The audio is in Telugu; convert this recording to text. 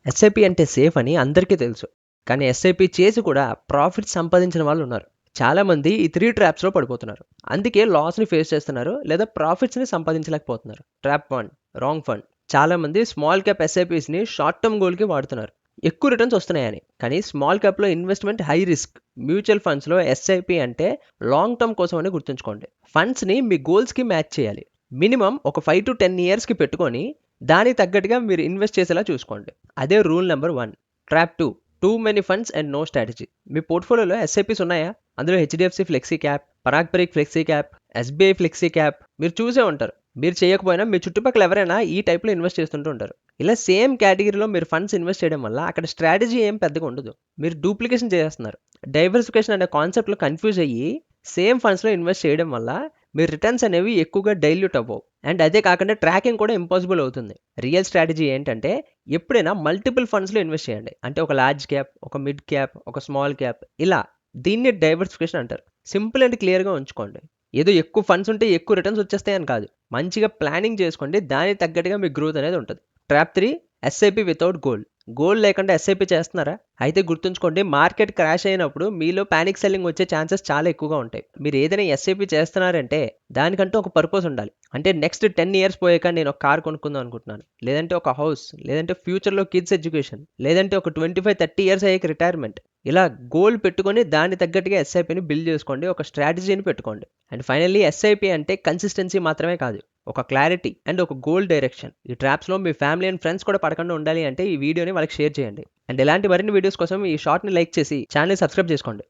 ఎస్ఐపి అంటే సేఫ్ అని అందరికీ తెలుసు. కానీ ఎస్ఐపి చేసి కూడా ప్రాఫిట్స్ సంపాదించిన వాళ్ళున్నారు. చాలామంది ఈ 3 ట్రాప్స్‌లో పడిపోతున్నారు. అందుకే లాస్‌ని ఫేస్ చేస్తున్నారు లేదా ప్రాఫిట్స్‌ని సంపాదించలేకపోతున్నారు. Trap 1 wrong fund. చాలామంది స్మాల్ క్యాప్ ఎస్ఐపిస్‌ని షార్ట్ టర్మ్ గోల్‌కి వాడుతున్నారు. ఎక్కువ రిటర్న్స్ వస్తున్నాయని. కానీ స్మాల్ క్యాప్‌లో ఇన్వెస్ట్‌మెంట్ హై రిస్క్. మ్యూచువల్ ఫండ్స్‌లో ఎస్ఐపి అంటే లాంగ్ టర్మ్ కోసం అని గుర్తుంచుకోండి. ఫండ్స్‌ని మీ గోల్స్‌కి మ్యాచ్ చేయాలి. మినిమమ్ ఒక 5-10 ఇయర్స్‌కి పెట్టుకొని దానికి తగ్గట్టుగా మీరు ఇన్వెస్ట్ చేసేలా చూసుకోండి. అదే rule number 1. Trap 2 too many funds and no strategy. మీ పోర్ట్ఫోలియోలో ఎస్ఐపిస్ ఉన్నాయా? అందులో HDFC flexi cap, Parag Parikh flexi cap, SBI flexi cap మీరు చూసే ఉంటారు. మీరు చేయకపోయినా మీ చుట్టుపక్కల ఎవరైనా ఈ టైప్లో ఇన్వెస్ట్ చేస్తుంటూ ఉంటారు. ఇలా సేమ్ కేటగిరీలో మీరు ఫండ్స్ ఇన్వెస్ట్ చేయడం వల్ల అక్కడ స్ట్రాటజీ ఏం పెద్దగా ఉండదు. మీరు డూప్లికేషన్ చేస్తున్నారు. డైవర్సిఫికేషన్ అనే కాన్సెప్ట్లో కన్ఫ్యూజ్ అయ్యి సేమ్ ఫండ్స్లో ఇన్వెస్ట్ చేయడం వల్ల మీ రిటర్న్స్ అనేవి ఎక్కువగా డైల్యూట్ అవ్వవు. అండ్ అదే కాకుండా ట్రాకింగ్ కూడా ఇంపాసిబుల్ అవుతుంది. రియల్ స్ట్రాటజీ ఏంటంటే ఎప్పుడైనా మల్టిపుల్ ఫండ్స్లో ఇన్వెస్ట్ చేయండి. అంటే ఒక లార్జ్ క్యాప్, ఒక మిడ్ క్యాప్, ఒక స్మాల్ క్యాప్ ఇలా. దీన్ని డైవర్సిఫికేషన్ అంటారు. సింపుల్ అండ్ క్లియర్గా ఉంచుకోండి. ఏదో ఎక్కువ ఫండ్స్ ఉంటే ఎక్కువ రిటర్న్స్ వచ్చేస్తాయని కాదు. మంచిగా ప్లానింగ్ చేసుకోండి. దానికి తగ్గట్టుగా మీ గ్రోత్ అనేది ఉంటుంది. Trap 3 SIP without goal. Goal లేకుండా ఎస్ఐపి చేస్తున్నారా? అయితే గుర్తుంచుకోండి, మార్కెట్ క్రాష్ అయినప్పుడు మీలో పానిక్ సెల్లింగ్ వచ్చే ఛాన్సెస్ చాలా ఎక్కువగా ఉంటాయి. మీరు ఏదైనా ఎస్ఐపి చేస్తున్నారంటే దానికంటూ ఒక పర్పస్ ఉండాలి. అంటే నెక్స్ట్ 10 ఇయర్స్ పోయాక నేను ఒక కార్ కొనుక్కుందాం అనుకుంటున్నాను, లేదంటే ఒక హౌస్, లేదంటే ఫ్యూచర్లో కిడ్స్ ఎడ్యుకేషన్, లేదంటే ఒక 25-30 ఇయర్స్ అయ్యాక రిటైర్మెంట్. ఇలా గోల్ పెట్టుకొని దాన్ని తగ్గట్టుగా ఎస్ఐపిని బిల్డ్ చేసుకోండి. ఒక స్ట్రాటజీని పెట్టుకోండి. అండ్ ఫైనల్లీ ఎస్ఐపి అంటే కన్సిస్టెన్సీ మాత్రమే కాదు, ఒక క్లారిటీ అండ్ ఒక గోల్ డైరెక్షన్. ఈ ట్రాప్స్లో మీ ఫ్యామిలీ అండ్ ఫ్రెండ్స్ కూడా పడకుండా ఉండాలి అంటే ఈ వీడియోని వాళ్ళకి షేర్ చేయండి. అండ్ ఇలాంటి మరిన్ని వీడియోస్ కోసం ఈ షార్ట్ని లైక్ చేసి ఛానల్ సబ్స్క్రైబ్ చేసుకోండి.